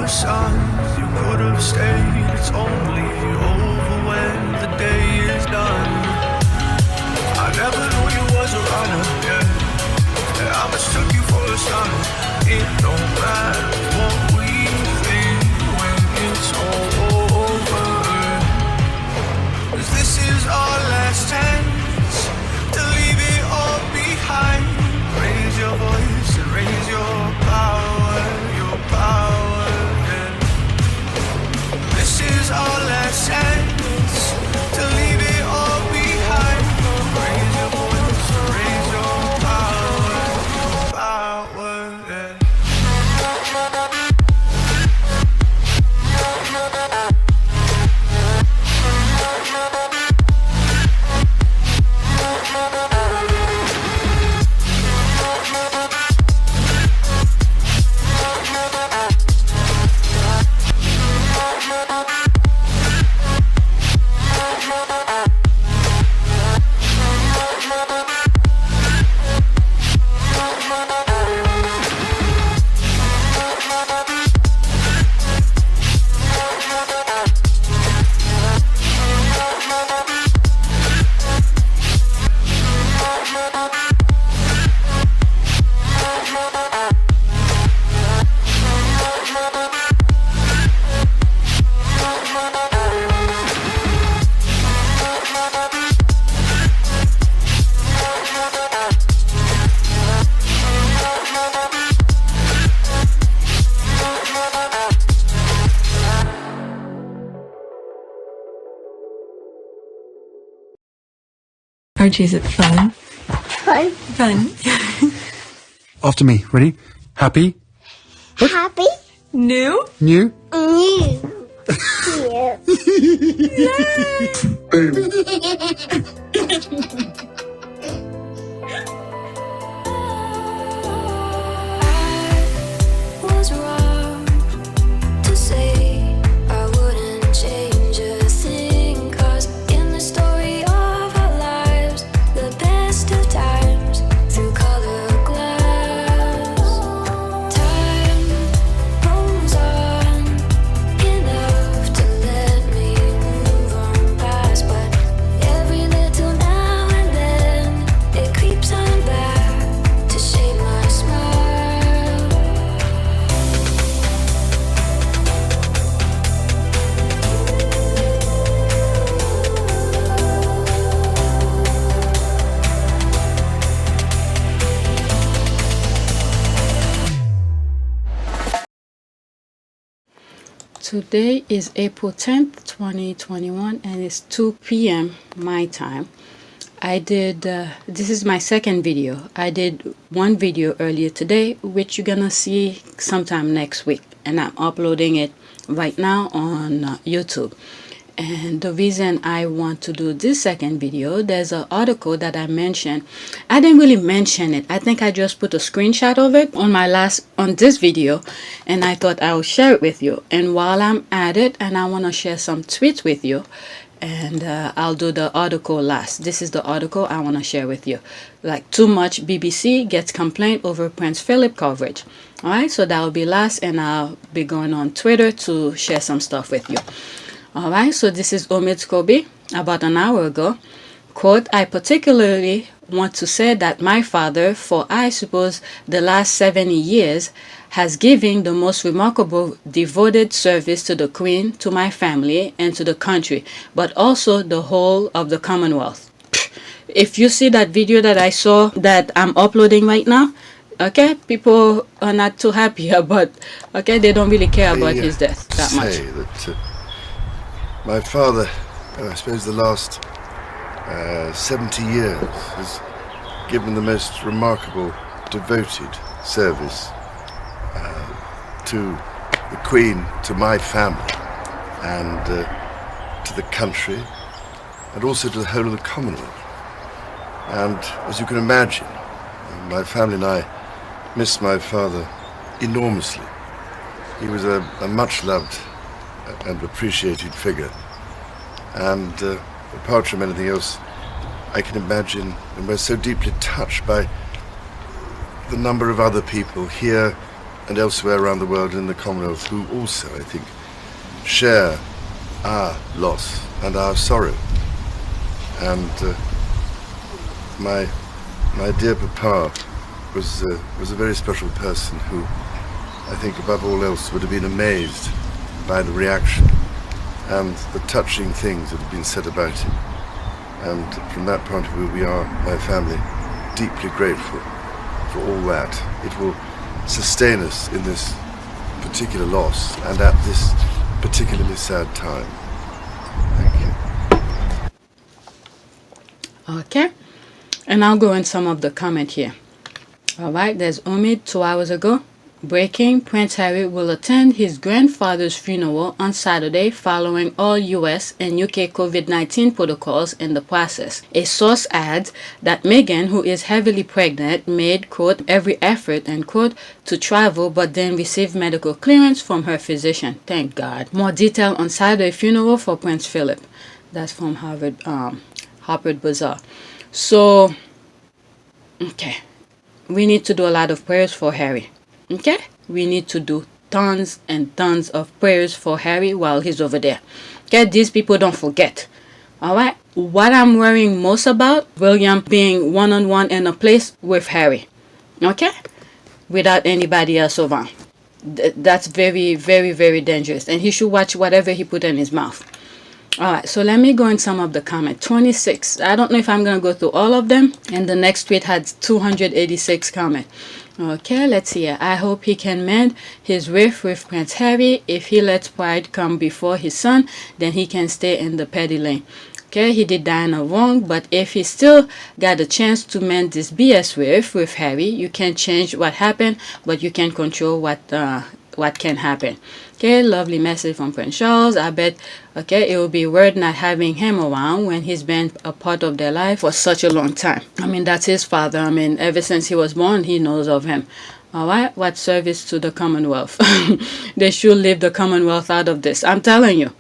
sun, you could have stayed. It's only over when the day is done. I never knew you was a runner, yeah. I mistook you for a son. It don't matter what we think when it's all over. 'Cause this is our last chance to leave it all behind. Raise your voice and raise your power, yeah. This is our last chance to leave it all behind. Raise your voice and raise your power, yeah. Archie, is it fun? Fun. Fun. After me. Ready? Happy? Happy. New? New? New. Boom. Was wrong to say I wouldn't change a thing, 'cause in the story of our lives, the best of times through color glass, time moves on enough to let me move on past, but every little now and then it creeps on back to shade my smile. Today is April 10th, 2021, and it's 2 p.m. my time. This is my second video. I did one video earlier today, which you're gonna see sometime next week, and I'm uploading it right now on YouTube. And the reason I want to do this second video, there's an article that I mentioned. I didn't really mention it. I think I just put a screenshot of it on this video, and I thought I would share it with you. And while I'm at it, and I want to share some tweets with you, and I'll do the article last. This is the article I want to share with you. Like, too much BBC gets complaint over Prince Philip coverage. All right, so that will be last, and I'll be going on Twitter to share some stuff with you. All right, so this is Omid Kobe about an hour ago. Quote, I particularly want to say that my father, for I suppose the last 70 years, has given the most remarkable devoted service to the Queen, to my family, and to the country, but also the whole of the Commonwealth. If you see that video that I saw that I'm uploading right now, okay, people are not too happy about, okay, they don't really care about his death that much. That, my father, I suppose the last 70 years, has given the most remarkable, devoted service to the Queen, to my family, and to the country, and also to the whole of the Commonwealth. And as you can imagine, my family and I miss my father enormously. He was a much-loved and appreciated figure. And apart from anything else, I can imagine, and we're so deeply touched by the number of other people here and elsewhere around the world in the Commonwealth who also, I think, share our loss and our sorrow. And my dear Papa was a very special person who, I think above all else, would have been amazed by the reaction and the touching things that have been said about him. And from that point of view, we are, my family, deeply grateful for all that. It will sustain us in this particular loss and at this particularly sad time. Thank you. Okay, and I'll go in some of the comment here. All right, there's Omid 2 hours ago. Breaking, Prince Harry will attend his grandfather's funeral on Saturday following all US and UK COVID-19 protocols in the process. A source adds that Meghan, who is heavily pregnant, made, quote, every effort, end quote, to travel but then received medical clearance from her physician. Thank God. More detail on Saturday funeral for Prince Philip. That's from Harvard Bazaar. So, okay, we need to do a lot of prayers for Harry. Okay, we need to do tons and tons of prayers for Harry while he's over there. Okay, these people don't forget. All right, what I'm worrying most about, William being one-on-one in a place with Harry. Okay, without anybody else around. That's very, very, very dangerous. And he should watch whatever he put in his mouth. All right, so let me go in some of the comments. 26. I don't know if I'm going to go through all of them. And the next tweet had 286 comments. Okay, let's see. I hope he can mend his rift with Prince Harry. If he lets pride come before his son, then he can stay in the petty lane. Okay, he did Diana wrong, but if he still got a chance to mend this BS with Harry, you can't change what happened, but you can control what can happen. Okay, lovely message from Prince Charles. I bet, okay, it will be weird not having him around when he's been a part of their life for such a long time. I mean, that's his father. I mean, ever since he was born, he knows of him. All right, what service to the Commonwealth? They should leave the Commonwealth out of this. I'm telling you.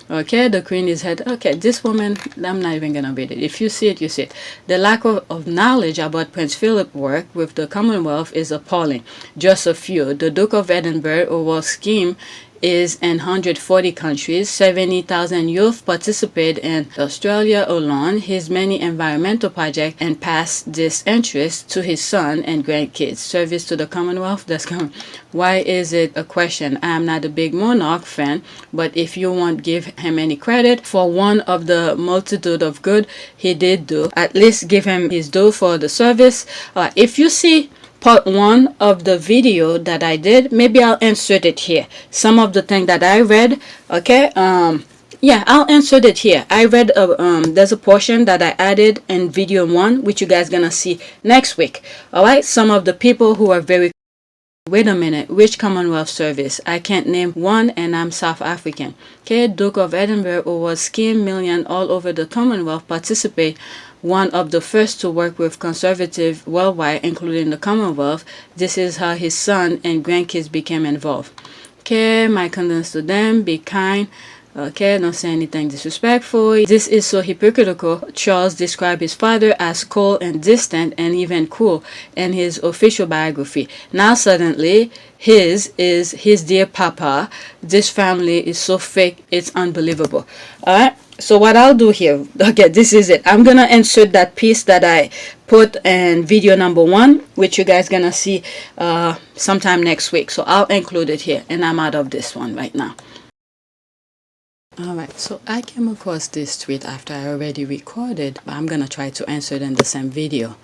Okay, the Queen is head. Okay, this woman, I'm not even going to read it. If you see it, you see it. The lack of knowledge about Prince Philip's work with the Commonwealth is appalling. Just a few. The Duke of Edinburgh overall scheme is in 140 countries. 70,000 youth participate in Australia alone. His many environmental projects and passed this interest to his son and grandkids. Service to the Commonwealth. That's coming. Why is it a question? I am not a big monarch fan, but if you won't give him any credit for one of the multitude of good he did do, at least give him his due for the service. If you see part 1 of the video that I did, maybe I'll insert it here. Some of the things that I read, okay, yeah, I'll insert it here. I read there's a portion that I added in video 1, which you guys gonna see next week. All right, some of the people who are very, wait a minute, which Commonwealth service? I can't name one, and I'm South African. Okay, Duke of Edinburgh was scheme million all over the Commonwealth participate. One of the first to work with conservative worldwide, including the Commonwealth. This is how his son and grandkids became involved. Okay, my condolences to them. Be kind. Okay, don't say anything disrespectful. This is so hypocritical. Charles described his father as cold and distant and even cool in his official biography. Now suddenly, his is his dear papa. This family is so fake, it's unbelievable. Alright, so what I'll do here, okay, this is it. I'm gonna insert that piece that I put in video number 1, which you guys gonna see sometime next week. So I'll include it here, and I'm out of this one right now. Alright, so I came across this tweet after I already recorded, but I'm gonna try to answer it in the same video.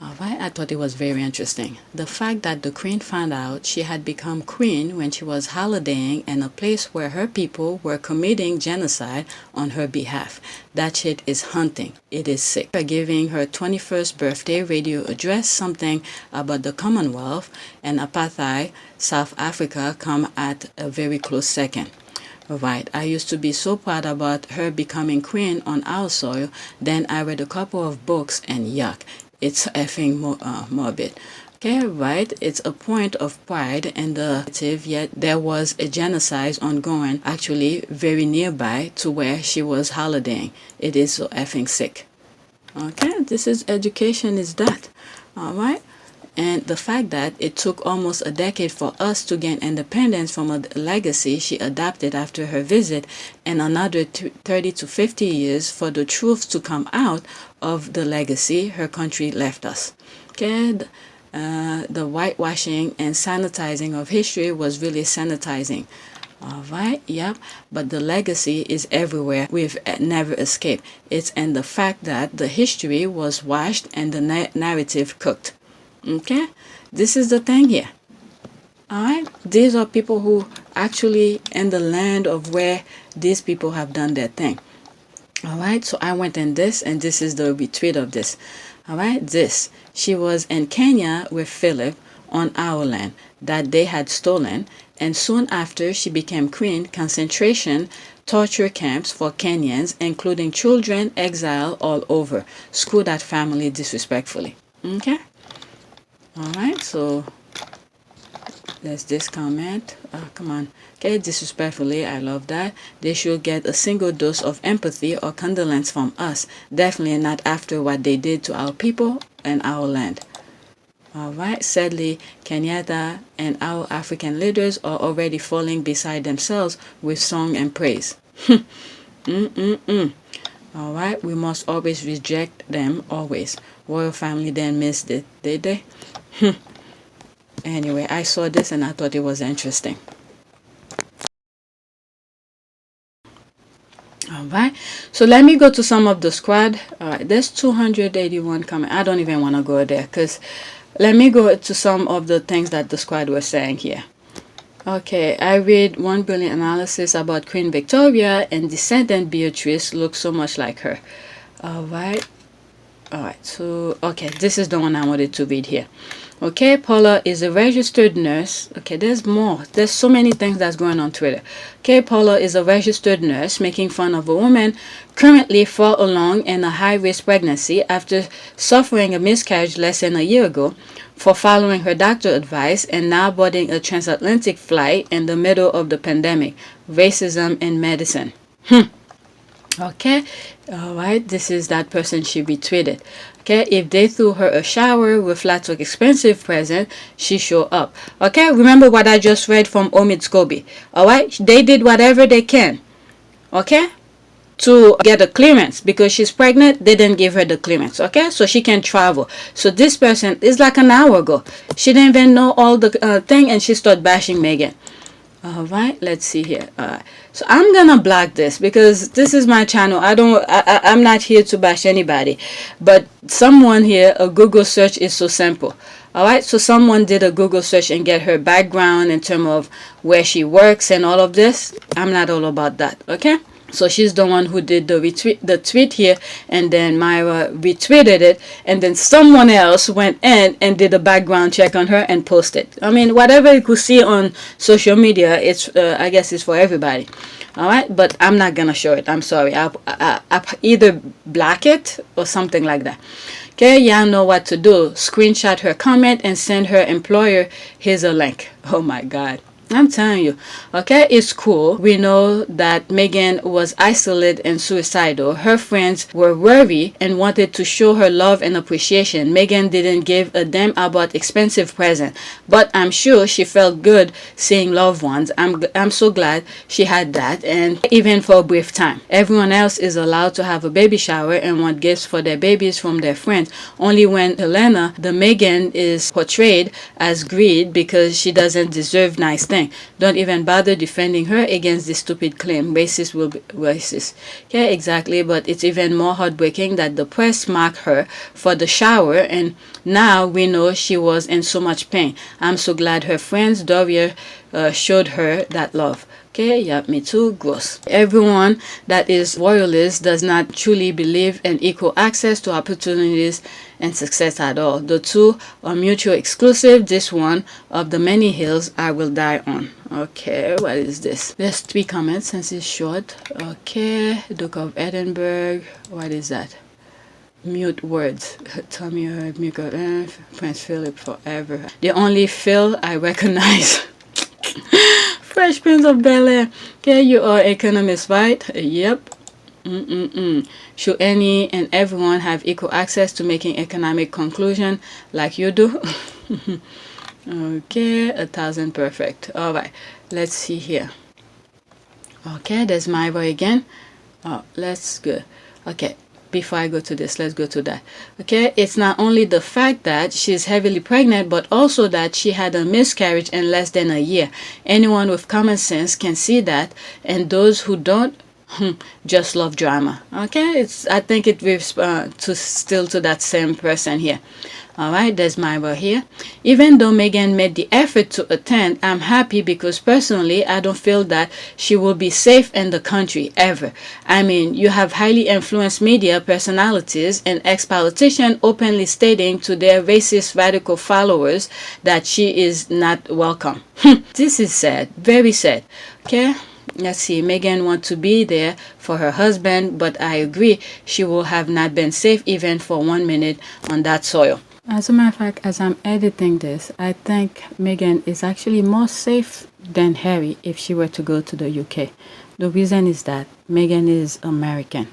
Alright, I thought it was very interesting. The fact that the Queen found out she had become queen when she was holidaying in a place where her people were committing genocide on her behalf. That shit is haunting. It is sick. Giving her 21st birthday radio address, something about the Commonwealth and apartheid South Africa come at a very close second. Right, I used to be so proud about her becoming queen on our soil. Then I read a couple of books and yuck, it's effing morbid. Okay, right, it's a point of pride in the narrative, yet there was a genocide ongoing actually very nearby to where she was holidaying. It is so effing sick. Okay, this is education is that. All right. And the fact that it took almost a decade for us to gain independence from a legacy she adopted after her visit, and another 30 to 50 years for the truth to come out of the legacy her country left us. Okay, the whitewashing and sanitizing of history was really sanitizing. All right, yep, but the legacy is everywhere. We've never escaped. It's in the fact that the history was washed and the narrative cooked. Okay, this is the thing here. All right, these are people who actually in the land of where these people have done their thing. All right, so I went in this, and this is the retweet of this. All right, this. She was in Kenya with Philip on our land that they had stolen, and soon after she became queen, concentration, torture camps for Kenyans, including children, exile all over. Screw that family disrespectfully. Okay? All right, so there's this comment. Come on. Okay, disrespectfully, I love that. They should get a single dose of empathy or condolence from us. Definitely not after what they did to our people and our land. All right, sadly, Kenyatta and our African leaders are already falling beside themselves with song and praise. All right, we must always reject them, always. Royal family then missed it, did they? Anyway, I saw this and I thought it was interesting. All right, so let me go to some of the squad. All right, there's 281 comments. I don't even want to go there because let me go to some of the things that the squad was saying here. Okay, I read 1 billion analysis about Queen Victoria and descendant Beatrice looks so much like her. All right, so okay, this is the one I wanted to read here. Okay, Paula is a registered nurse. Okay, there's more. There's so many things that's going on Twitter. Okay, Paula is a registered nurse making fun of a woman currently far along in a high-risk pregnancy after suffering a miscarriage less than a year ago for following her doctor advice and now boarding a transatlantic flight in the middle of the pandemic. Racism in medicine. Okay, all right, this is that person she retweeted. Okay, if they threw her a shower with lots of expensive present, she show up. Okay, remember what I just read from Omid Scobie. All right, they did whatever they can, okay, to get a clearance because she's pregnant. They didn't give her the clearance, okay, so she can travel. So this person is like an hour ago. She didn't even know all the thing, and she started bashing Meghan. All right, let's see here. All right, so I'm gonna block this because this is my channel. I'm not here to bash anybody, but someone here, a Google search is so simple. All right, so someone did a Google search and get her background in terms of where she works and all of this. I'm not all about that, okay? So she's the one who did the tweet here, and then Myra retweeted it, and then someone else went in and did a background check on her and posted. I mean, whatever you could see on social media, it's I guess it's for everybody. All right, but I'm not gonna show it. I'm sorry. I either block it or something like that. Okay, y'all know what to do. Screenshot her comment and send her employer. Here's a link. Oh my God. I'm telling you, okay, it's cool. We know that Meghan was isolated and suicidal. Her friends were worried and wanted to show her love and appreciation. Meghan didn't give a damn about expensive present, but I'm sure she felt good seeing loved ones. I'm so glad she had that, and even for a brief time. Everyone else is allowed to have a baby shower and want gifts for their babies from their friends. Only when Helena, the Meghan, is portrayed as greed because she doesn't deserve nice things. Don't even bother defending her against this stupid claim. Racist will be racist. Okay, exactly. But it's even more heartbreaking that the press marked her for the shower, and now we know she was in so much pain. I'm so glad her friends Doria showed her that love. Okay, yeah, me too. Gross. Everyone that is royalist does not truly believe in equal access to opportunities and success at all. The two are mutually exclusive. This one of the many hills I will die on. Okay, what is this? There's 3 comments since it's short. Okay, Duke of Edinburgh. What is that? Mute words. Tommy heard me go, Prince Philip forever. The only Phil I recognize. Fresh Prince of Bel-Air. Okay, you are economist, right? Yep. Should any and everyone have equal access to making economic conclusion like you do? Okay, 1,000 perfect. All right, let's see here. Okay, there's my boy again. Oh, let's go. Okay, before I go to this, let's go to that. Okay, it's not only the fact that she's heavily pregnant, but also that she had a miscarriage in less than a year. Anyone with common sense can see that, and those who don't just love drama. Okay, I think it was to that same person here. All right, there's my word here. Even though Meghan made the effort to attend, I'm happy because personally, I don't feel that she will be safe in the country ever. I mean, you have highly influenced media personalities and ex-politicians openly stating to their racist radical followers that she is not welcome. This is sad, very sad. Okay. Let's see, Meghan wants to be there for her husband, but I agree she will have not been safe even for 1 minute on that soil. As a matter of fact, as I'm editing this, I think Meghan is actually more safe than Harry if she were to go to the UK. The reason is that Meghan is American,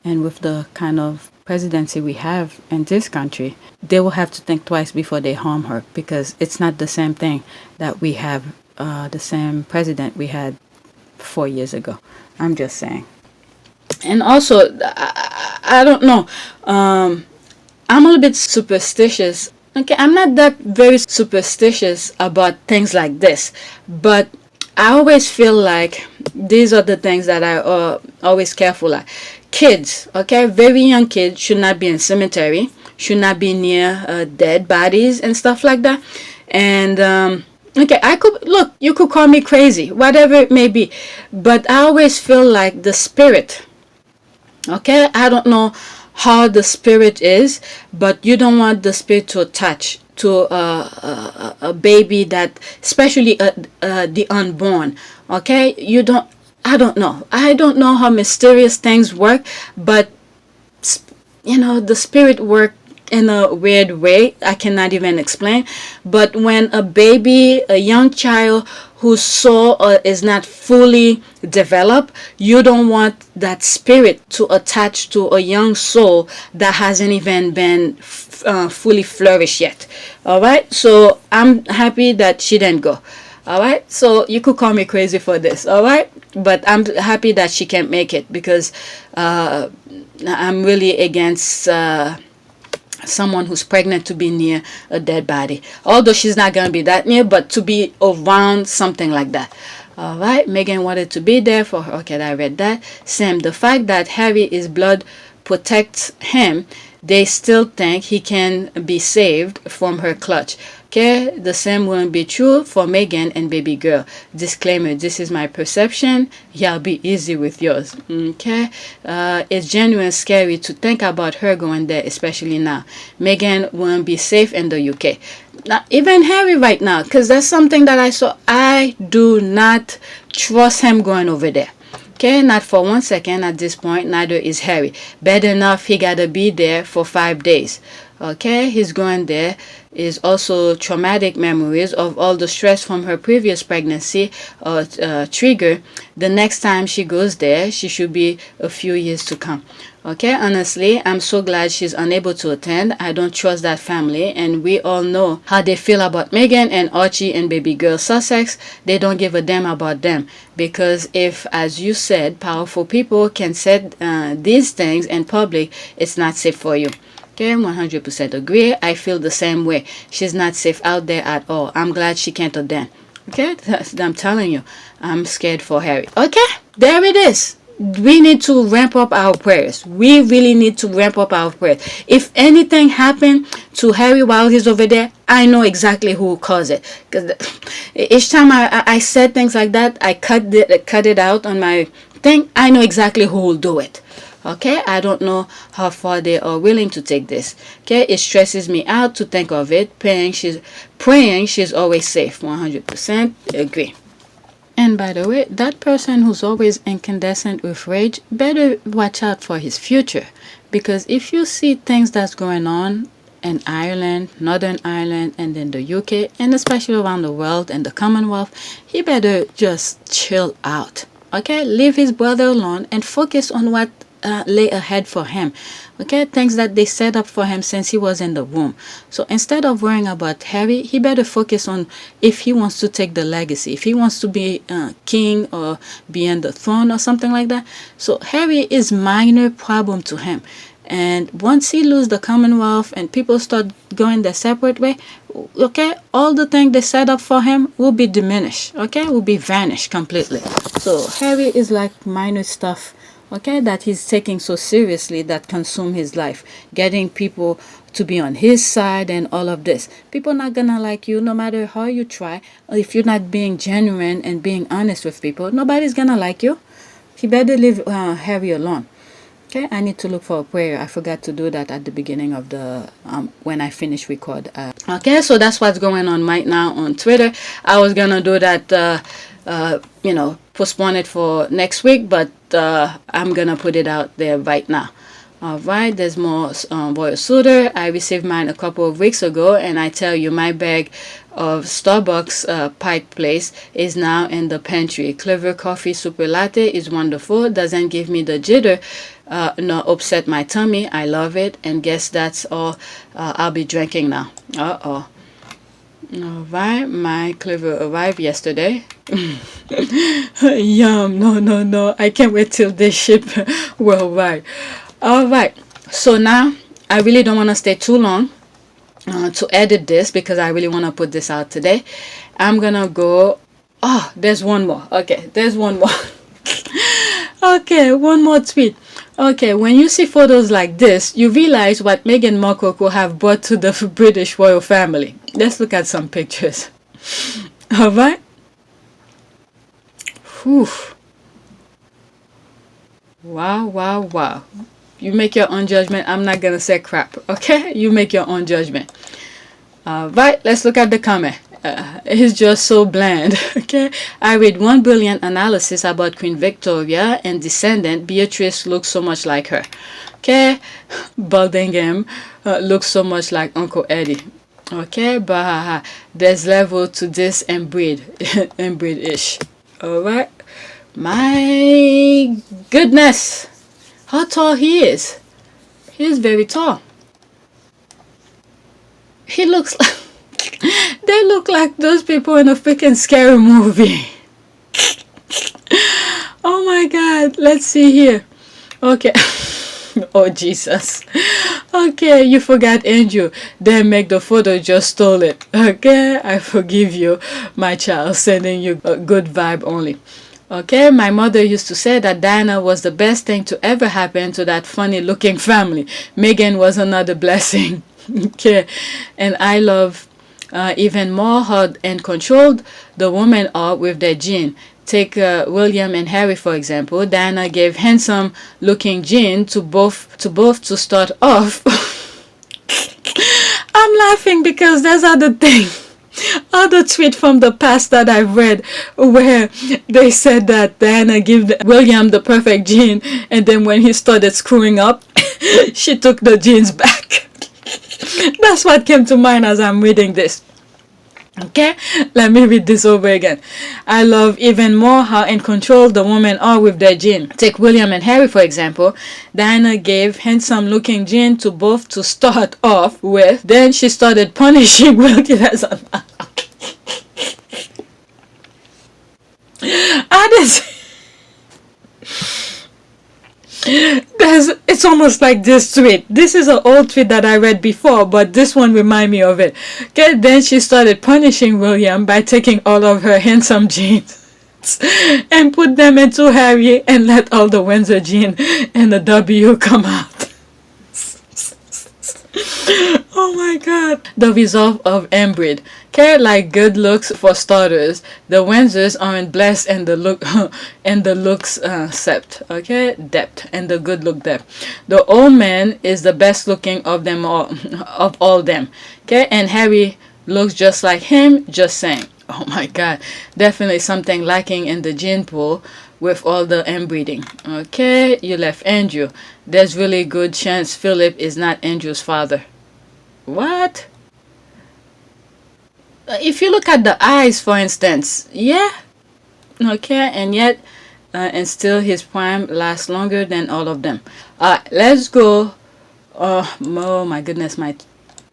and with the kind of presidency we have in this country, they will have to think twice before they harm her, because it's not the same thing that we have the same president we had 4 years ago. I'm just saying. And also, I don't know. I'm a little bit superstitious. Okay, I'm not that very superstitious about things like this, but I always feel like these are the things that I always careful at. Kids, okay, very young kids should not be in cemetery, should not be near dead bodies and stuff like that. And okay, you could call me crazy, whatever it may be, but I always feel like the spirit, okay, I don't know how the spirit is, but you don't want the spirit to attach to a baby, that especially the unborn. Okay, I don't know how mysterious things work, but the spirit work in a weird way I cannot even explain. But when a baby, a young child whose soul is not fully developed, you don't want that spirit to attach to a young soul that hasn't even been fully flourished yet. All right, so I'm happy that she didn't go. All right, so you could call me crazy for this. All right, but I'm happy that she can't make it, because I'm really against someone who's pregnant to be near a dead body, although she's not going to be that near, but to be around something like that. All right, Meghan wanted to be there for her. Okay, I read that. Sam, the fact that Harry's blood protects him, they still think he can be saved from her clutch. Okay, the same won't be true for Meghan and baby girl. Disclaimer, this is my perception. Y'all be easy with yours. Okay, it's genuinely scary to think about her going there, especially now. Meghan won't be safe in the UK. Now, even Harry right now, because that's something that I saw. I do not trust him going over there. Okay, not for 1 second at this point. Neither is Harry. Bad enough he gotta be there for 5 days. Okay, he's going there is also traumatic memories of all the stress from her previous pregnancy trigger. The next time she goes there, she should be a few years to come. Okay, honestly, I'm so glad she's unable to attend. I don't trust that family, and we all know how they feel about Meghan and Archie and baby girl Sussex. They don't give a damn about them, because if, as you said, powerful people can say these things in public, it's not safe for you. Okay, 100% agree. I feel the same way. She's not safe out there at all. I'm glad she can't attend. Okay, I'm telling you, I'm scared for Harry. Okay, there it is. We need to ramp up our prayers. We really need to ramp up our prayers. If anything happened to Harry while he's over there, I know exactly who caused it. Because each time I said things like that, I cut it out on my thing. I know exactly who will do it. Okay, I don't know how far they are willing to take this. Okay, it stresses me out to think of it. Praying she's always safe. 100% agree. And by the way, that person who's always incandescent with rage better watch out for his future, because if you see things that's going on in Ireland, Northern Ireland, and then the UK, and especially around the world and the Commonwealth, he better just chill out. Okay, leave his brother alone and focus on what lay ahead for him. Okay, things that they set up for him since he was in the womb. So instead of worrying about Harry, he better focus on if he wants to take the legacy, if he wants to be king or be on the throne or something like that. So Harry is minor problem to him. And once he lose the Commonwealth and people start going their separate way, okay, all the things they set up for him will be diminished, okay, will be vanished completely. So Harry is like minor stuff, okay, that he's taking so seriously that consume his life, getting people to be on his side and all of this. People not gonna like you no matter how you try. If you're not being genuine and being honest with people, nobody's gonna like you. He better leave Harry alone. Okay, I need to look for a prayer. I forgot to do that at the beginning of the when I finish record. Okay, so that's what's going on right now on Twitter. I was gonna do that, postpone it for next week, but I'm gonna put it out there right now. All right, there's more Royal Suitor. I received mine a couple of weeks ago, and I tell you, my bag of Starbucks Pike Place is now in the pantry. Clever Coffee Super Latte is wonderful. Doesn't give me the jitter, nor upset my tummy. I love it, and guess that's all I'll be drinking now. All right, my Clever arrived yesterday. Yum, no, I can't wait till they ship worldwide. All right, so now I really don't want to stay too long to edit this because I really want to put this out today. I'm gonna go. Oh, there's one more. Okay, there's one more. Okay, one more tweet. Okay, when you see photos like this, you realize what Meghan Markle could have brought to the British royal family. Let's look at some pictures. All right. Whew. Wow. You make your own judgment. I'm not gonna say crap, okay? You make your own judgment. Right, let's look at the comment. It's just so bland, okay? I read 1 brilliant analysis about Queen Victoria and descendant Beatrice looks so much like her. Okay, Buldingham looks so much like Uncle Eddie. Okay, but there's level to this inbreed-ish. Alright, my goodness. How tall he is. He is very tall. He looks like... They look like those people in a freaking scary movie. Oh my god. Let's see here. Okay. Oh Jesus. Okay, you forgot Andrew. Then make the photo, just stole it. Okay, I forgive you, my child. Sending you a good vibe only. Okay, my mother used to say that Diana was the best thing to ever happen to that funny looking family. Meghan was another blessing. Okay, and I love even more hard and controlled the women are with their gene. Take William and Harry for example. Diana gave handsome looking gene to both to start off. I'm laughing because there's other tweet from the past that I've read where they said that Diana gave William the perfect gene, and then when he started screwing up, she took the genes back. That's what came to mind as I'm reading this. Okay, let me read this over again. I love even more how in control the women are with their gene. Take William and Harry for example. Diana gave handsome looking gene to both to start off with. Then she started punishing William. It's almost like this tweet. This is an old tweet that I read before, but this one remind me of it. Okay, then she started punishing William by taking all of her handsome genes and put them into Harry and let all the Windsor gene and the W come out. Oh my god. The result of inbreed. Okay, like good looks for starters. The Windsors aren't blessed and the look and the looks sept. Okay, depth and the good look depth. The old man is the best looking of them all, of all them. Okay, and Harry looks just like him. Just saying. Oh my god, definitely something lacking in the gene pool with all the inbreeding. Okay, you left Andrew. There's really good chance Philip is not Andrew's father. What? If you look at the eyes, for instance, yeah, okay, and yet and still his prime lasts longer than all of them. Let's go. Oh my goodness, my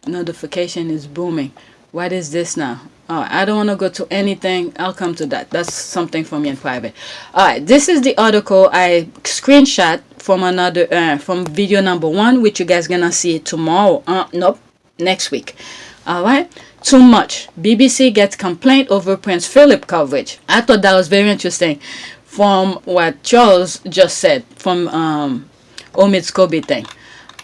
notification is booming. What is this now? I don't want to go to anything. I'll come to that. That's something for me in private. Alright, this is the article I screenshot from another from video number 1, which you guys gonna see tomorrow. Nope, next week. Alright, too much. BBC gets complaint over Prince Philip coverage. I thought that was very interesting from what Charles just said from Omid Scobie thing.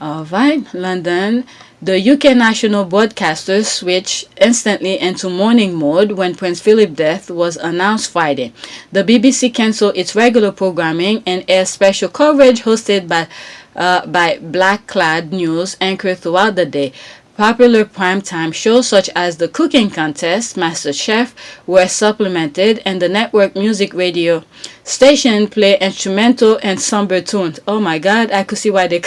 Alright, London. The UK national broadcaster switched instantly into mourning mode when Prince Philip's death was announced Friday. The BBC cancelled its regular programming and aired special coverage hosted by black-clad news anchors throughout the day. Popular primetime shows such as the cooking contest, MasterChef, were supplemented, and the network music radio station play instrumental and somber tunes. Oh my God, I could see why they're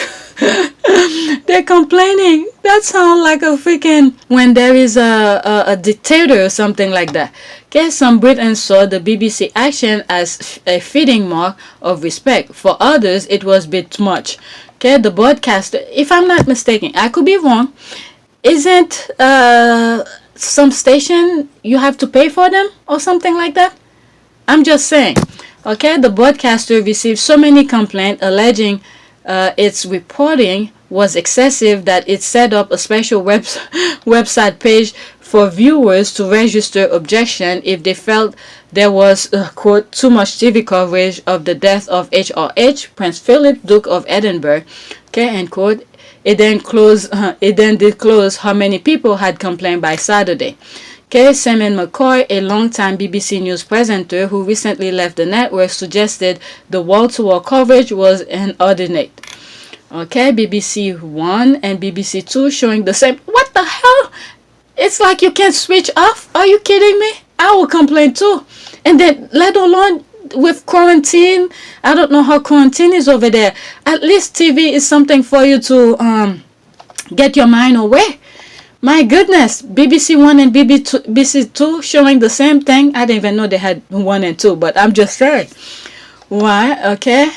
complaining. That sounds like a freaking when there is a dictator or something like that. Okay, some Britons saw the BBC action as a fitting mark of respect. For others, it was a bit much. Okay, the broadcaster, if I'm not mistaken, I could be wrong. Isn't some station you have to pay for them or something like that? I'm just saying. Okay, the broadcaster received so many complaints alleging its reporting was excessive that it set up a special website page for viewers to register objection if they felt there was, quote, too much TV coverage of the death of HRH, Prince Philip, Duke of Edinburgh, okay, end quote. It then disclosed how many people had complained by Saturday. Okay, Simon McCoy, a longtime BBC News presenter who recently left the network, suggested the wall-to-wall coverage was inordinate. Okay, BBC 1 and BBC 2 showing the same. What the hell? It's like you can't switch off. Are you kidding me? I will complain too. And then, let alone with quarantine, I don't know how quarantine is over there. At least TV is something for you to get your mind away. My goodness, BBC 1 and BBC 2 showing the same thing. I didn't even know they had 1 and 2, but I'm just saying. Why? Okay.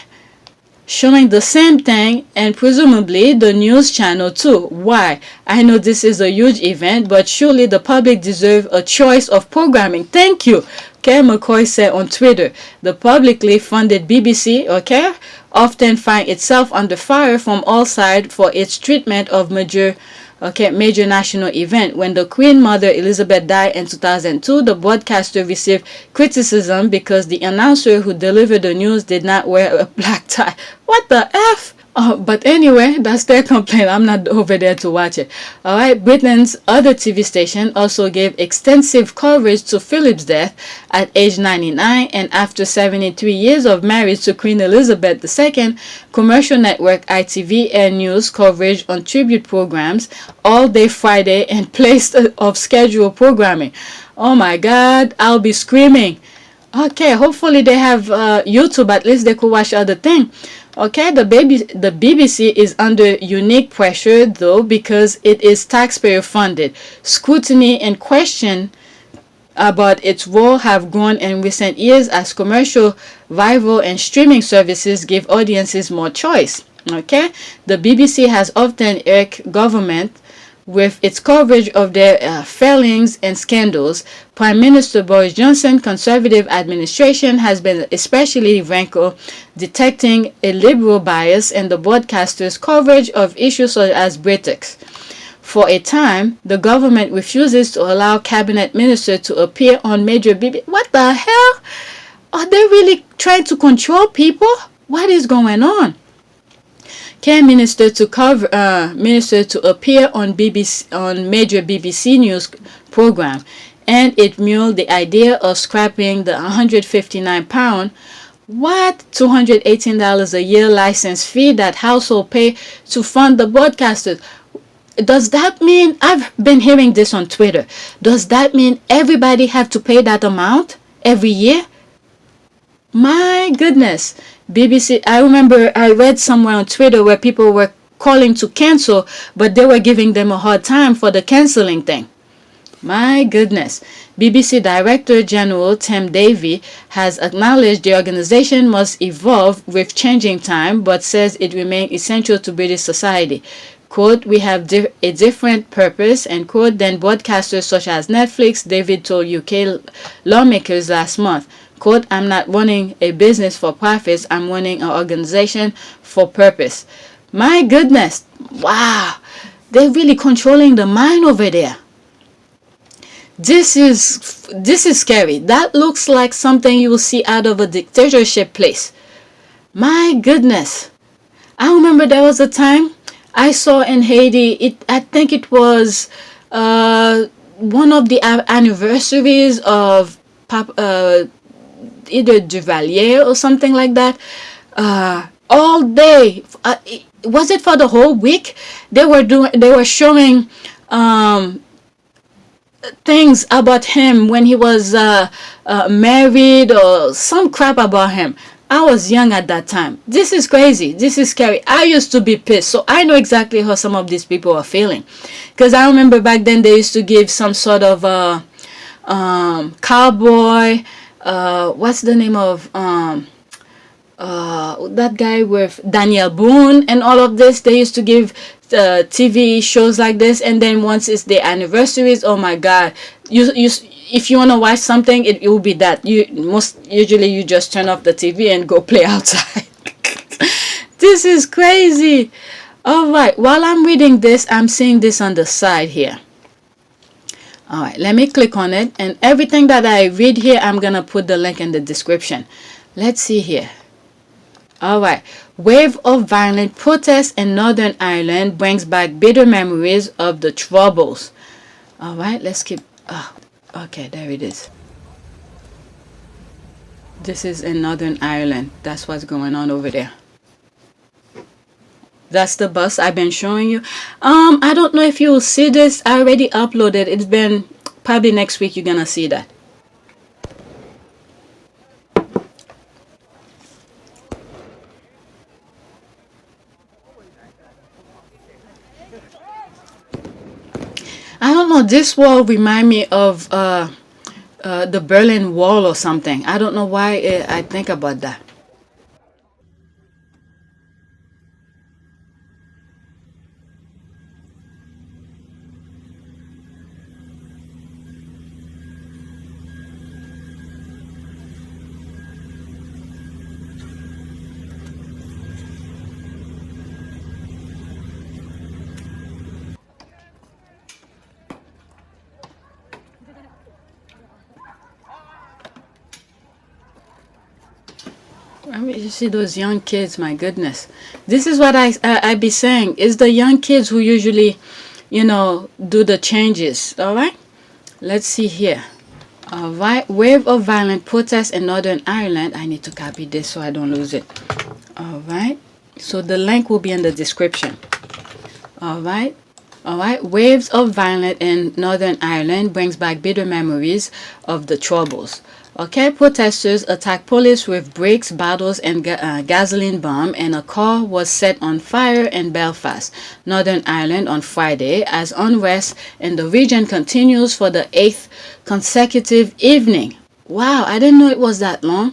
Showing the same thing, and presumably the news channel too. Why? I know this is a huge event, but surely the public deserve a choice of programming. Thank you. Okay, McCoy said on Twitter. The publicly funded BBC, okay, often find itself under fire from all sides for its treatment of major national event. When the Queen Mother Elizabeth died in 2002, the broadcaster received criticism because the announcer who delivered the news did not wear a black tie. What the F? But anyway, that's their complaint. I'm not over there to watch it. Alright, Britain's other TV station also gave extensive coverage to Philip's death at age 99 and after 73 years of marriage to Queen Elizabeth II. Commercial network ITV aired news coverage on tribute programs all day Friday and placed of scheduled programming. Oh my God, I'll be screaming. Okay, hopefully they have YouTube. At least they could watch other things. Okay, the BBC is under unique pressure though because it is taxpayer funded. Scrutiny and question about its role have grown in recent years as commercial rival and streaming services give audiences more choice. Okay, the BBC has often irked government with its coverage of their failings and scandals. Prime Minister Boris Johnson's Conservative administration has been especially rankled, detecting a liberal bias in the broadcaster's coverage of issues such as Brexit. For a time, the government refuses to allow cabinet ministers to appear on major BBC. What the hell? Are they really trying to control people? What is going on? Can minister to appear on major BBC news program, and it mulled the idea of scrapping the £159 $218 a year license fee that household pay to fund the broadcasters. Does that mean, I've been hearing this on Twitter, does that mean everybody have to pay that amount every year? My goodness. BBC, I remember I read somewhere on Twitter where people were calling to cancel, but they were giving them a hard time for the canceling thing. My goodness. BBC Director General Tim Davie has acknowledged the organization must evolve with changing time, but says it remains essential to British society. Quote, we have a different purpose, and quote, than broadcasters such as Netflix, David told UK lawmakers last month. Quote, I'm not running a business for profits, I'm running an organization for purpose. My goodness. Wow. They're really controlling the mind over there. This is scary. That looks like something you will see out of a dictatorship place. My goodness. I remember there was a time I saw in Haiti, I think it was one of the anniversaries of either Duvalier or something like that. All day. Was it for the whole week? They were showing things about him when he was married or some crap about him. I was young at that time. This is crazy. This is scary. I used to be pissed, so I know exactly how some of these people are feeling. Because I remember back then they used to give some sort of cowboy. What's the name of that guy with Daniel Boone and all of this? They used to give TV shows like this, and then once it's the anniversaries, oh my god, you if you want to watch something, it will be that. Usually you just turn off the TV and go play outside. This is crazy. All right, while I'm reading this, I'm seeing this on the side here. All right, let me click on it, and everything that I read here, I'm gonna put the link in the description. Let's see here. All right. Wave of violent protests in Northern Ireland brings back bitter memories of the Troubles. All right, let's keep... Oh, okay, there it is. This is in Northern Ireland. That's what's going on over there. That's the bus I've been showing you. I don't know if you will see this. I already uploaded. It's been probably next week you're gonna see that. I don't know, this wall remind me of the Berlin Wall or something. I don't know why I think about that. I mean, you see those young kids, my goodness. This is what I be saying. It's the young kids who usually, do the changes. All right? Let's see here. All right. Wave of violent protests in Northern Ireland. I need to copy this so I don't lose it. All right. So the link will be in the description. All right. All right. Waves of violence in Northern Ireland brings back bitter memories of the Troubles. Okay, protesters attacked police with bricks, bottles, and gasoline bomb, and a car was set on fire in Belfast, Northern Ireland on Friday, as unrest in the region continues for the 8th consecutive evening. Wow, I didn't know it was that long.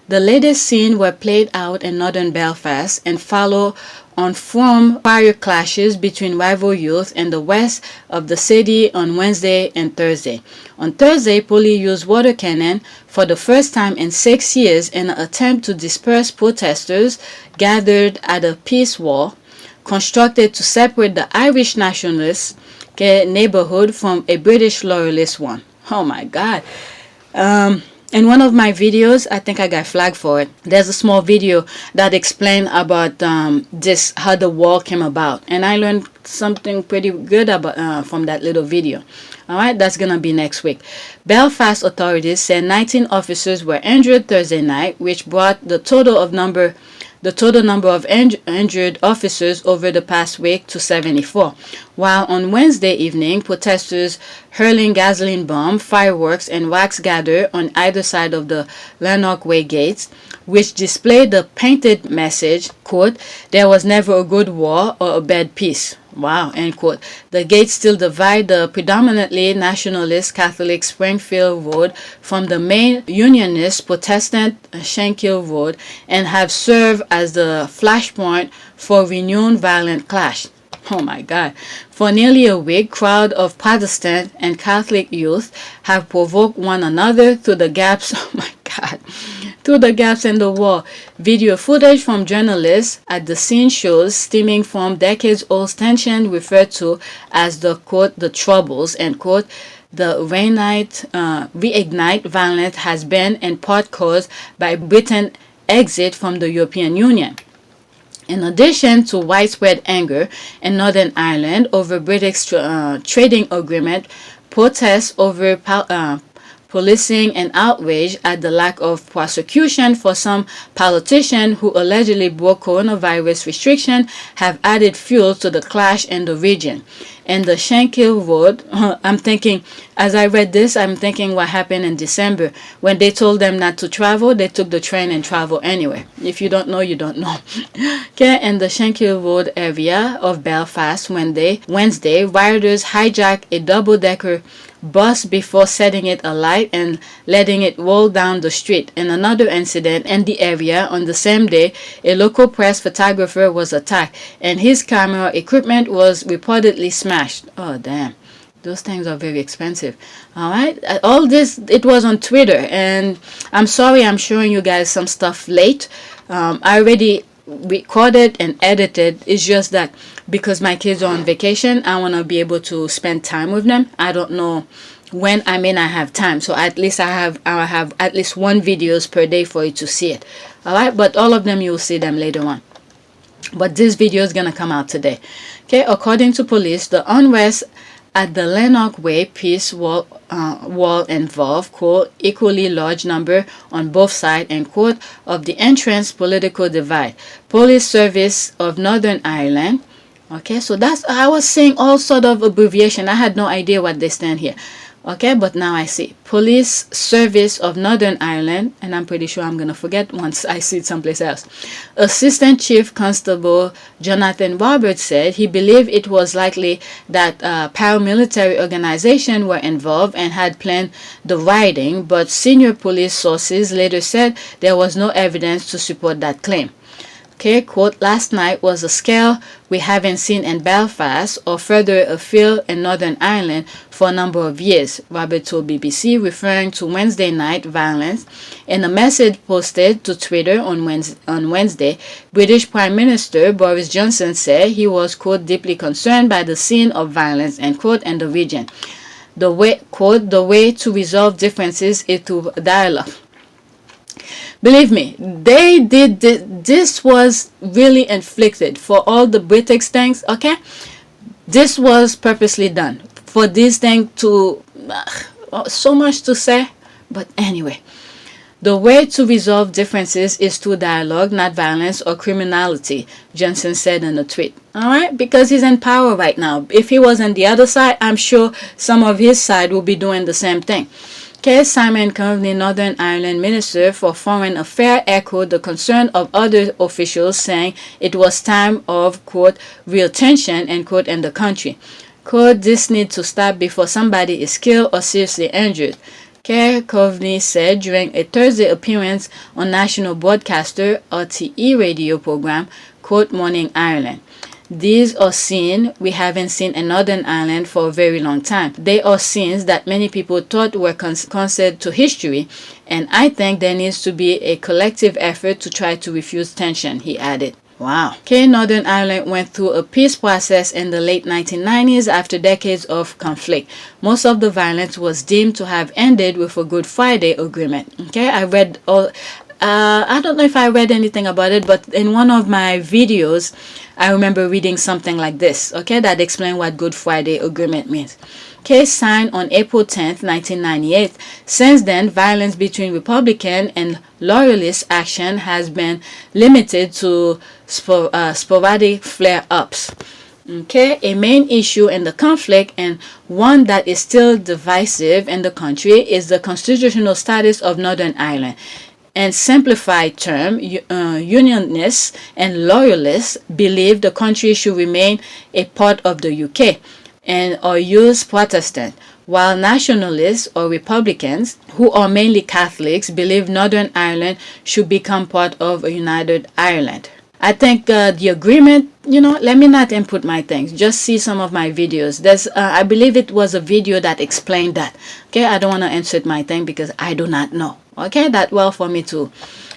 The latest scenes were played out in northern Belfast and follow on from prior clashes between rival youth in the west of the city on Wednesday and Thursday. On Thursday, police used water cannon for the first time in 6 years in an attempt to disperse protesters gathered at a peace wall constructed to separate the Irish nationalist neighborhood from a British loyalist one. Oh my God. In one of my videos, I think I got flagged for it. There's a small video that explains about this, how the wall came about. And I learned something pretty good about from that little video. All right, that's going to be next week. Belfast authorities said 19 officers were injured Thursday night, which brought the total number of injured officers over the past week to 74. While on Wednesday evening, protesters hurling gasoline bombs, fireworks, and wax gathered on either side of the Lanark Way gates, which displayed the painted message, quote, "There was never a good war or a bad peace." Wow, end quote. The gates still divide the predominantly nationalist Catholic Springfield Road from the main Unionist Protestant Shankill Road and have served as the flashpoint for renewed violent clash. Oh my God. For nearly a week, crowd of Protestant and Catholic youth have provoked one another through the gaps. Oh my God. Through the gaps in the wall. Video footage from journalists at the scene shows stemming from decades-old tension referred to as the quote, the troubles, end quote. The reignite violence has been in part caused by Britain's exit from the European Union. In addition to widespread anger in Northern Ireland over British trading agreement, protests over policing and outrage at the lack of prosecution for some politicians who allegedly broke coronavirus restrictions have added fuel to the clash in the region. In the Shankill Road, I'm thinking, as I read this, I'm thinking what happened in December. When they told them not to travel, they took the train and traveled anyway. If you don't know, you don't know. Okay, in the Shankill Road area of Belfast, Wednesday, rioters hijacked a double-decker bus before setting it alight and letting it roll down the street. In another incident in the area on the same day, a local press photographer was attacked and his camera equipment was reportedly smashed. Oh, damn. Those things are very expensive. All right. All this, it was on Twitter. And I'm sorry I'm showing you guys some stuff late. I already recorded and edited. It's just that because my kids are on vacation, I want to be able to spend time with them. I don't know when I may not have time, so at least I have at least one videos per day for you to see it. All right, but all of them you'll see them later on, but this video is gonna come out today. Okay, according to police, the unrest at the Lanark Way Peace Wall involved, quote, equally large number on both sides, end quote, of the entrenched political divide. Police Service of Northern Ireland. Okay, so that's, I was saying all sort of abbreviation. I had no idea what they stand here. Okay, but now I see. Police Service of Northern Ireland, and I'm pretty sure I'm going to forget once I see it someplace else. Assistant Chief Constable Jonathan Roberts said he believed it was likely that paramilitary organizations were involved and had planned the rioting, but senior police sources later said there was no evidence to support that claim. Okay, quote, last night was a scale we haven't seen in Belfast or further afield in Northern Ireland for a number of years, Robert told BBC, referring to Wednesday night violence. In a message posted to Twitter on Wednesday, British Prime Minister Boris Johnson said he was, quote, deeply concerned by the scene of violence, end quote, in the region. The way, quote, the way to resolve differences is through dialogue. Believe me, they did this was really inflicted for all the British things, okay? This was purposely done for this thing to, so much to say, but anyway. The way to resolve differences is through dialogue, not violence or criminality, Johnson said in a tweet. All right, because he's in power right now. If he was on the other side, I'm sure some of his side will be doing the same thing. Okay, Simon Coveney, Northern Ireland Minister for Foreign Affairs, echoed the concern of other officials, saying it was time of, quote, real tension, end quote, in the country. Quote, this needs to stop before somebody is killed or seriously injured. Okay, Coveney said during a Thursday appearance on national broadcaster RTE radio program, quote, Morning Ireland. These are scenes we haven't seen in Northern Ireland for a very long time. They are scenes that many people thought were conceded to history, and I think there needs to be a collective effort to try to refuse tension, he added. Wow. Okay, Northern Ireland went through a peace process in the late 1990s after decades of conflict. Most of the violence was deemed to have ended with a Good Friday Agreement. Okay, I read all... I don't know if I read anything about it, but in one of my videos, I remember reading something like this, okay, that explained what Good Friday Agreement means. Okay, signed on April 10th, 1998. Since then, violence between Republican and Loyalist action has been limited to sporadic flare-ups. Okay, a main issue in the conflict and one that is still divisive in the country is the constitutional status of Northern Ireland. and simplified term, Unionists and Loyalists believe the country should remain a part of the UK and or use Protestant, while Nationalists or Republicans, who are mainly Catholics, believe Northern Ireland should become part of a united Ireland. I think the agreement, let me not input my things. Just see some of my videos. I believe it was a video that explained that. Okay, I don't want to insert my thing because I do not know. Okay, that well for me too.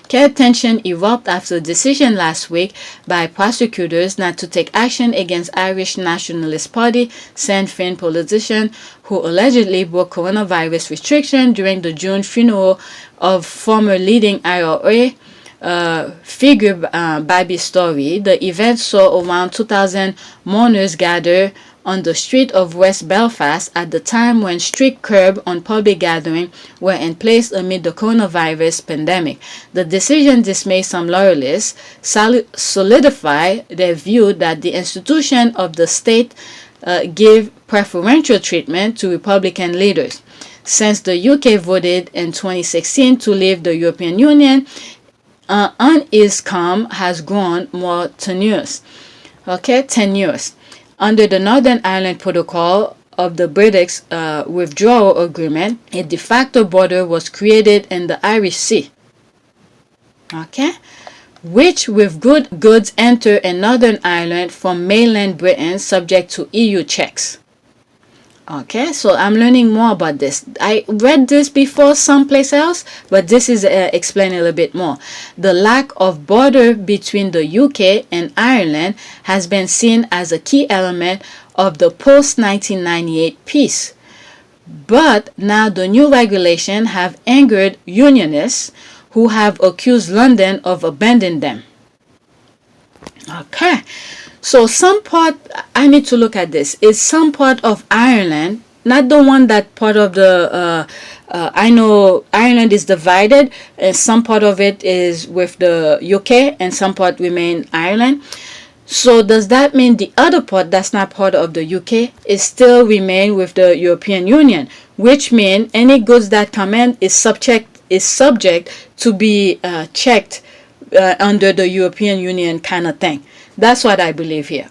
Okay, tension erupted after a decision last week by prosecutors not to take action against Irish Nationalist Party Sinn Féin politician who allegedly broke coronavirus restriction during the June funeral of former leading IRA figure Bobby Story. The event saw around 2,000 mourners gather on the street of West Belfast at the time when strict curbs on public gathering were in place amid the coronavirus pandemic. The decision dismayed some loyalists, solidify their view that the institution of the state give preferential treatment to Republican leaders. Since the UK voted in 2016 to leave the European Union, unease calm has grown more tenuous. Under the Northern Ireland Protocol of the British withdrawal agreement, a de facto border was created in the Irish Sea. Which with goods enter in Northern Ireland from mainland Britain subject to EU checks. So I'm learning more about this. I read this before someplace else, but this is explained a little bit more. The lack of border between the UK and Ireland has been seen as a key element of the post-1998 peace. But now the new regulation have angered unionists who have accused London of abandoning them. So some part, I need to look at this, is some part of Ireland, not the one that part of the, I know Ireland is divided, and some part of it is with the UK, and some part remain Ireland. So does that mean the other part that's not part of the UK is still remain with the European Union, which means any goods that come in is subject to be checked under the European Union kind of thing. That's what I believe here.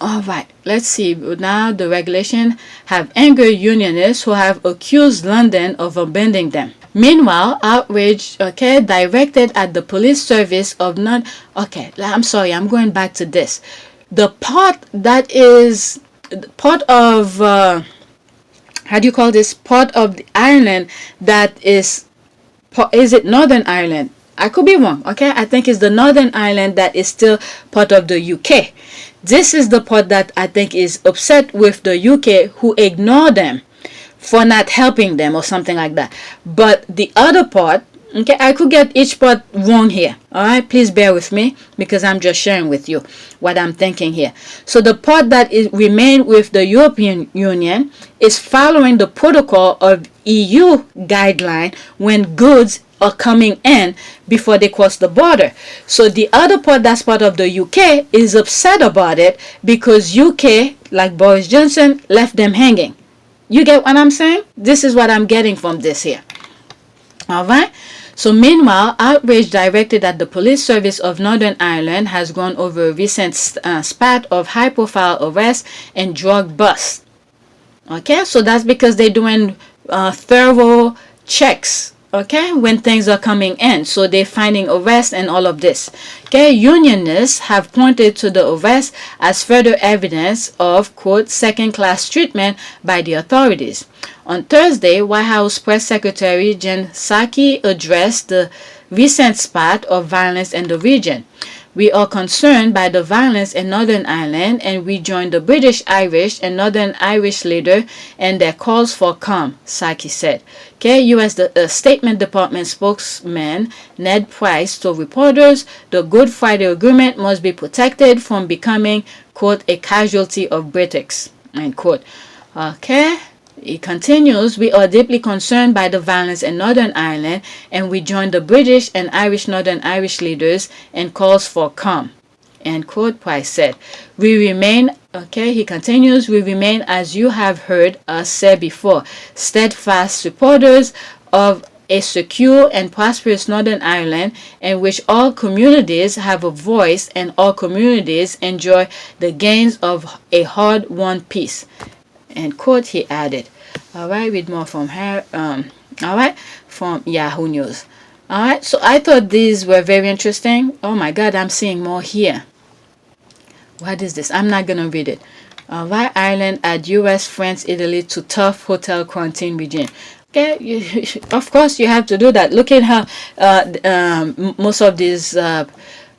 All right, let's see. Now the regulation have angered unionists who have accused London of abandoning them. Meanwhile, outrage, directed at the police service of I'm sorry, I'm going back to this. The part that is part of, how do you call this? Part of the Ireland that is it Northern Ireland? I could be wrong, I think it's the Northern Ireland that is still part of the UK. This is the part that I think is upset with the UK who ignore them for not helping them or something like that. But the other part, I could get each part wrong here. All right, please bear with me because I'm just sharing with you what I'm thinking here. So the part that is remain with the European Union is following the protocol of EU guideline when goods are coming in before they cross the border. So the other part that's part of the UK is upset about it because UK, like Boris Johnson, left them hanging. You get what I'm saying? This is what I'm getting from this here. All right. So meanwhile, outrage directed at the police service of Northern Ireland has gone over a recent spat of high-profile arrests and drug busts. So that's because they're doing thorough checks. When things are coming in, so they're finding arrests and all of this. Unionists have pointed to the arrest as further evidence of, quote, second-class treatment by the authorities. On Thursday, White House Press Secretary Jen Psaki addressed the recent spat of violence in the region. We are concerned by the violence in Northern Ireland, and we join the British Irish and Northern Irish leader in their calls for calm, Psaki said. U.S. Statement Department spokesman Ned Price told reporters the Good Friday Agreement must be protected from becoming, quote, a casualty of Brexit, end quote. He continues, we are deeply concerned by the violence in Northern Ireland, and we join the British and Irish Northern Irish leaders in calls for calm, end quote, Price said. We remain, he continues, we remain, as you have heard us say before, steadfast supporters of a secure and prosperous Northern Ireland in which all communities have a voice and all communities enjoy the gains of a hard-won peace. End quote, he added. All right, read more from her. All right, from Yahoo News. All right, so I thought these were very interesting. Oh my God, I'm seeing more here. What is this? I'm not gonna read it. Why Ireland add US, France, Italy to tough hotel quarantine regime? Okay, of course you have to do that. Look at how most of these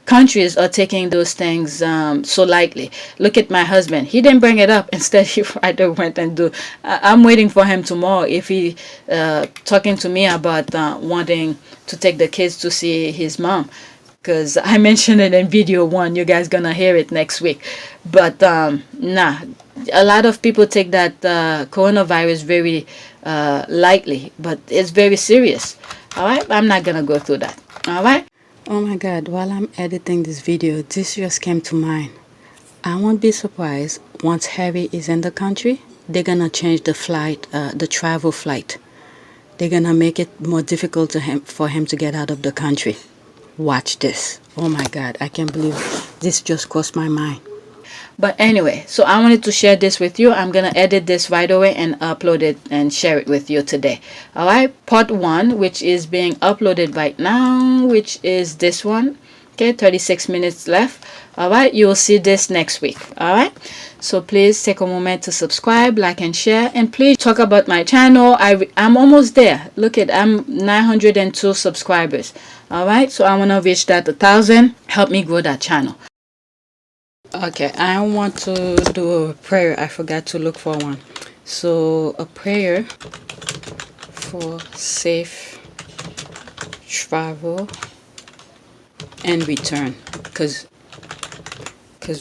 countries are taking those things so lightly. Look at my husband. He didn't bring it up. Instead, he rather went and do. I'm waiting for him tomorrow. If he talking to me about wanting to take the kids to see his mom, because I mentioned it in video 1. You guys gonna hear it next week. But nah, a lot of people take that coronavirus very lightly, but it's very serious. All right, I'm not gonna go through that. All right. Oh my God, while I'm editing this video, this just came to mind. I won't be surprised once Harry is in the country, they're gonna change the flight, the travel flight. They're gonna make it more difficult for him to get out of the country. Watch this. Oh my God, I can't believe this just crossed my mind. But anyway, so I wanted to share this with you. I'm gonna edit this right away and upload it and share it with you today. All right, part 1, which is being uploaded right now, which is this one. Okay, 36 minutes left. All right, you'll see this next week. All right, so please take a moment to subscribe, like, and share, and please talk about my channel. I'm almost there. Look at, I'm 902 subscribers. All right, so I want to reach that 1,000. Help me grow that channel. Okay, I want to do a prayer. I forgot to look for one. So a prayer for safe travel and return, because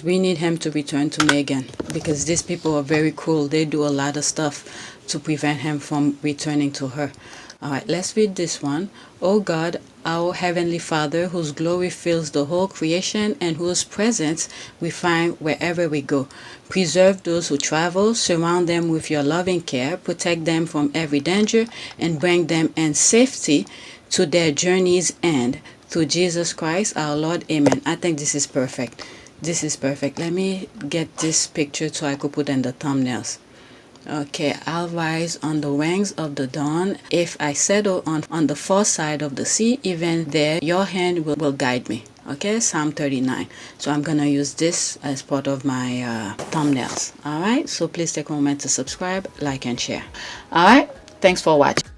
we need him to return to Meghan, because these people are very cruel. They do a lot of stuff to prevent him from returning to her. All right, let's read this one. Oh God, our Heavenly Father, whose glory fills the whole creation and whose presence we find wherever we go. Preserve those who travel, surround them with your loving care, protect them from every danger, and bring them in safety to their journey's end. Through Jesus Christ, our Lord. Amen. I think this is perfect. This is perfect. Let me get this picture so I could put in the thumbnails. Okay, I'll rise on the wings of the dawn. If I settle on the far side of the sea, even there your hand will guide me. Okay, Psalm 39. So I'm gonna use this as part of my thumbnails. All right, so please take a moment to subscribe, like, and share. All right, thanks for watching.